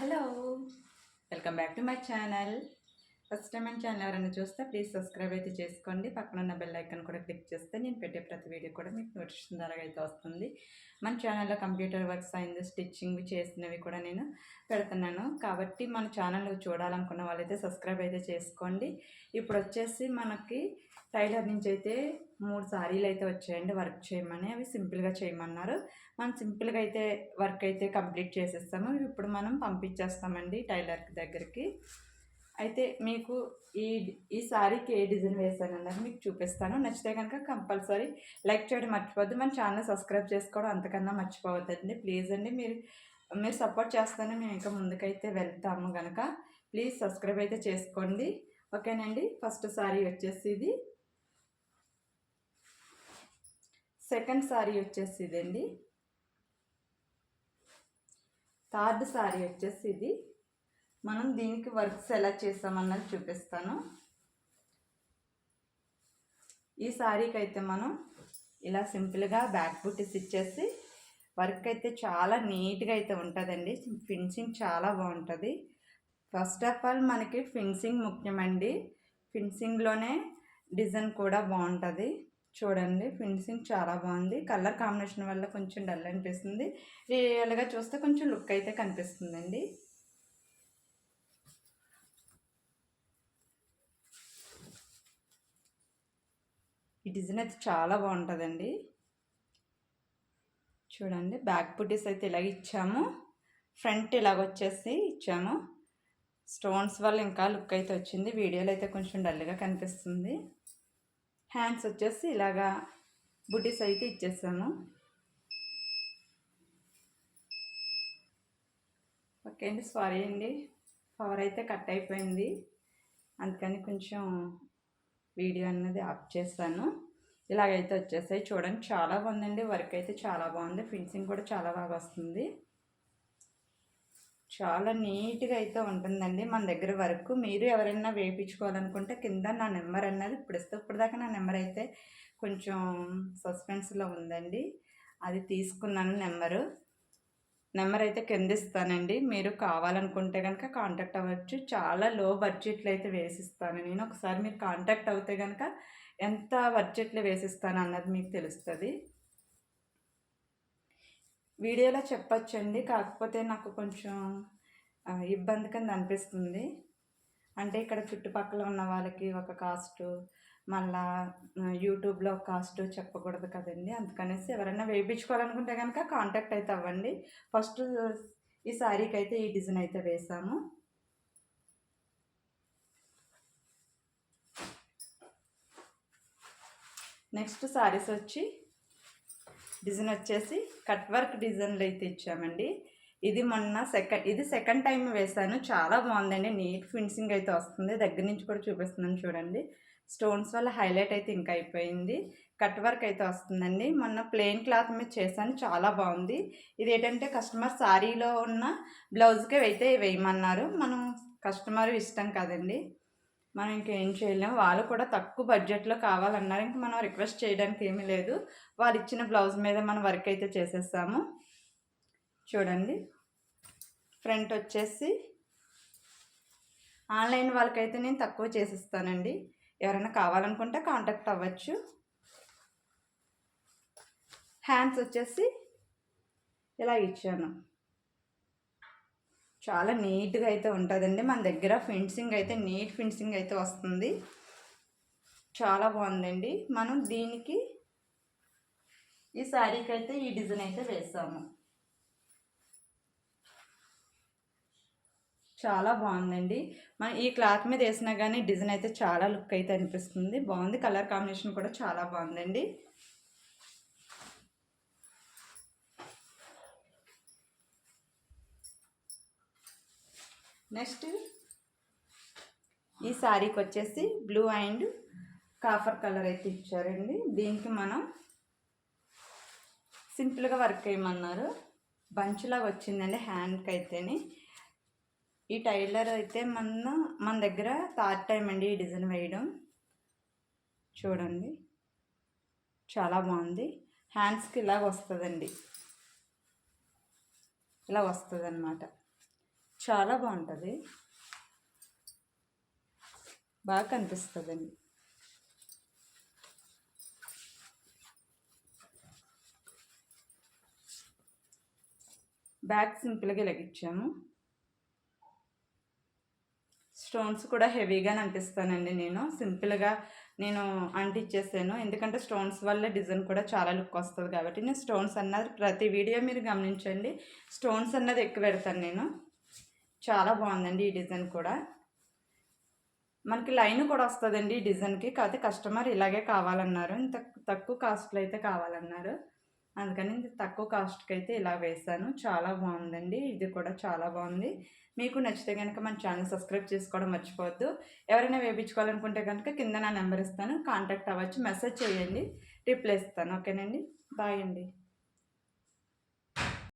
Hello, welcome back to my channel. First time మన channel ఎవరైనా చూస్తే ప్లీజ్ సబ్స్క్రైబ్ అయితే చేసుకోండి. పక్కన ఉన్న బెల్ ఐకాన్ కూడా క్లిక్ చేస్తే నేను పెట్టే ప్రతి వీడియో కూడా మీకు నోటిఫికేషన్ ద్వారా అయితే వస్తుంది. మన ఛానల్లో కంప్యూటర్ వర్క్స్ అయింది, స్టిచ్చింగ్ చేసినవి కూడా నేను పెడుతున్నాను. కాబట్టి మన ఛానల్ చూడాలనుకున్న వాళ్ళైతే సబ్స్క్రైబ్ అయితే చేసుకోండి. ఇప్పుడు వచ్చేసి మనకి టైలర్ నుంచి అయితే 3 సారీలు అయితే వచ్చాయండి వర్క్ చేయమని. అవి సింపుల్గా చేయమన్నారు. మనం సింపుల్గా అయితే వర్క్ అయితే కంప్లీట్ చేసేస్తాము. ఇప్పుడు మనం పంపించేస్తామండి టైలర్ దగ్గరికి. అయితే మీకు ఈ సారీకి ఏ డిజైన్ వేసాను అన్నది మీకు చూపిస్తాను. నచ్చితే కనుక కంపల్సరీ లైక్ చేయడం మర్చిపోద్దు. మన ఛానల్ సబ్స్క్రైబ్ చేసుకోవడం అంతకన్నా మర్చిపోవద్దండి ప్లీజ్ అండి. మీరు సపోర్ట్ చేస్తేనే మేము ఇంకా ముందుకైతే వెళ్తాము కనుక ప్లీజ్ సబ్స్క్రైబ్ అయితే చేసుకోండి. ఓకేనండి. ఫస్ట్ సారీ వచ్చేసి ఇది. సెకండ్ సారీ వచ్చేసి ఇదండి. థర్డ్ సారీ వచ్చేసి ఇది. మనం దీనికి వర్క్స్ ఎలా చేస్తామన్నది చూపిస్తాను. ఈ సారీకి అయితే మనం ఇలా సింపుల్గా బ్యాక్ బుట్టీస్ ఇచ్చేసి వర్క్ అయితే చాలా నీట్గా అయితే ఉంటుందండి. ఫినిషింగ్ చాలా బాగుంటుంది. ఫస్ట్ ఆఫ్ ఆల్ మనకి ఫినిషింగ్ ముఖ్యమండి. ఫినిషింగ్లోనే డిజైన్ కూడా బాగుంటుంది. చూడండి, ఫినిషింగ్ చాలా బాగుంది. కలర్ కాంబినేషన్ వల్ల కొంచెం డల్ అనిపిస్తుంది. రియల్గా చూస్తే కొంచెం లుక్ అయితే కనిపిస్తుందండి. ఈ డిజైన్ అయితే చాలా బాగుంటుందండి. చూడండి, బ్యాక్ బుటీస్ అయితే ఇలాగ ఇచ్చాము, ఫ్రంట్ ఇలాగ వచ్చేసి ఇచ్చాము. స్టోన్స్ వల్ల ఇంకా లుక్ అయితే వచ్చింది. వీడియోలో అయితే కొంచెం డల్గా కనిపిస్తుంది. హ్యాండ్స్ వచ్చేసి ఇలాగా బుటీస్ అయితే ఇచ్చేసాము. ఓకే అండి, సారీ అండి, పవర్ అయితే కట్ అయిపోయింది, అందుకని కొంచెం వీడియో అన్నది ఆఫ్ చేస్తాను. ఇలాగైతే వచ్చేసాయి. చూడండి, చాలా బాగుందండి. వర్క్ అయితే చాలా బాగుంది. ఫినిషింగ్ కూడా చాలా బాగా వస్తుంది. చాలా నీట్గా అయితే ఉంటుందండి మన దగ్గర వర్క్. మీరు ఎవరైనా వేయించుకోవాలనుకుంటే కింద నా నెంబర్ అన్నది ఇప్పటిదాకా నా నెంబర్ అయితే కొంచెం సస్పెన్స్లో ఉందండి. అది తీసుకున్నాను. నెంబర్ అయితే కింద ఇస్తానండి. మీరు కావాలనుకుంటే కనుక కాంటాక్ట్ అవ్వచ్చు. చాలా లో బడ్జెట్లో అయితే వేసిస్తాను నేను. ఒకసారి మీరు కాంటాక్ట్ అవుతే కనుక ఎంత బడ్జెట్లో వేసిస్తాను అన్నది మీకు తెలుస్తుంది. వీడియోలో చెప్పచ్చండి, కాకపోతే నాకు కొంచెం ఇబ్బంది కింద అనిపిస్తుంది. అంటే ఇక్కడ చుట్టుపక్కల ఉన్న వాళ్ళకి ఒక కాస్ట్, మళ్ళా యూట్యూబ్లో ఒక కాస్ట్ చెప్పకూడదు కదండి. అందుకనేసి ఎవరైనా వేయించుకోవాలనుకుంటే కనుక కాంటాక్ట్ అయితే అవ్వండి. ఫస్ట్ ఈ శారీకి అయితే ఈ డిజైన్ అయితే వేసాము. నెక్స్ట్ శారీస్ వచ్చి డిజైన్ వచ్చేసి కట్ వర్క్ డిజైన్లు అయితే ఇచ్చామండి. ఇది సెకండ్ టైం వేసాను. చాలా బాగుందండి. నీట్ ఫినిషింగ్ అయితే వస్తుంది. దగ్గర నుంచి కూడా చూపిస్తున్నాను చూడండి. స్టోన్స్ వల్ల హైలైట్ అయితే ఇంకా అయిపోయింది. కట్ వర్క్ అయితే వస్తుందండి. మొన్న ప్లెయిన్ క్లాత్ మీద చేశాను, చాలా బాగుంది. ఇది ఏంటంటే కస్టమర్ శారీలో ఉన్న బ్లౌజ్కే అయితే వేయమన్నారు. మనం కస్టమర్ ఇష్టం కదండి, మనం ఇంకేం చేయలేము. వాళ్ళు కూడా తక్కువ బడ్జెట్లో కావాలన్నారు. ఇంక మనం రిక్వెస్ట్ చేయడానికి ఏమీ లేదు. వాళ్ళు ఇచ్చిన బ్లౌజ్ మీద మనం వర్క్ అయితే చేసేస్తాము. చూడండి, ఫ్రంట్ వచ్చేసి ఆన్లైన్ వాళ్ళకైతే నేను తక్కువ చేసిస్తానండి. ఎవరైనా కావాలనుకుంటే కాంటాక్ట్ అవ్వచ్చు. హ్యాండ్స్ వచ్చేసి ఇలా ఇచ్చాను. చాలా నీట్గా అయితే ఉంటుందండి మన దగ్గర. ఫినిషింగ్ అయితే నీట్ ఫినిషింగ్ అయితే వస్తుంది. చాలా బాగుందండి. మనం దీనికి ఈ శారీకి అయితే ఈ డిజైన్ అయితే వేసాము. చాలా బాగుందండి. మనం ఈ క్లాత్ మీద వేసినా కానీ డిజైన్ అయితే చాలా లుక్ అయితే అనిపిస్తుంది. బాగుంది. కలర్ కాంబినేషన్ కూడా చాలా బాగుందండి. నెక్స్ట్ ఈ శారీకి వచ్చేసి బ్లూ అండ్ కాఫర్ కలర్ అయితే ఇచ్చారండి. దీనికి మనం సింపుల్గా వర్క్ వేయమన్నారు. బంచ్లాగా వచ్చిందండి హ్యాండ్కి అయితేనే. ఈ టైలర్ అయితే మన దగ్గర థర్డ్ టైం అండి ఈ డిజైన్ వేయడం. చూడండి, చాలా బాగుంది. హ్యాండ్స్కి ఇలాగ వస్తుందండి, ఇలా వస్తుంది అన్నమాట. చాలా బాగుంటుంది, బాగా కనిపిస్తుందండి. బ్యాక్ సింపుల్గా ఇలాగిచ్చాము. స్టోన్స్ కూడా హెవీగానే అంటిస్తానండి. నేను సింపుల్గా అంటించేసాను, ఎందుకంటే స్టోన్స్ వల్ల డిజైన్ కూడా చాలా లుక్ వస్తుంది కాబట్టి. నేను స్టోన్స్ అన్నది ప్రతి వీడియో మీరు గమనించండి, స్టోన్స్ అన్నది ఎక్కువ పెడతాను నేను. చాలా బాగుందండి ఈ డిజైన్ కూడా. మనకి లైన్ కూడా వస్తుందండి ఈ డిజైన్కి, కాకపోతే కస్టమర్ ఇలాగే కావాలన్నారు, తక్కువ కాస్ట్లో అయితే కావాలన్నారు, అందుకని తక్కువ కాస్ట్కి అయితే ఇలా వేసాను. చాలా బాగుందండి, ఇది కూడా చాలా బాగుంది. మీకు నచ్చితే కనుక మన ఛానల్ సబ్స్క్రైబ్ చేసుకోవడం మర్చిపోవద్దు. ఎవరైనా వేయించుకోవాలనుకుంటే కనుక కింద నా నెంబర్ ఇస్తాను, కాంటాక్ట్ అవ్వచ్చు, మెసేజ్ చేయండి, రిప్లై ఇస్తాను. ఓకేనండి, బాయ్ అండి.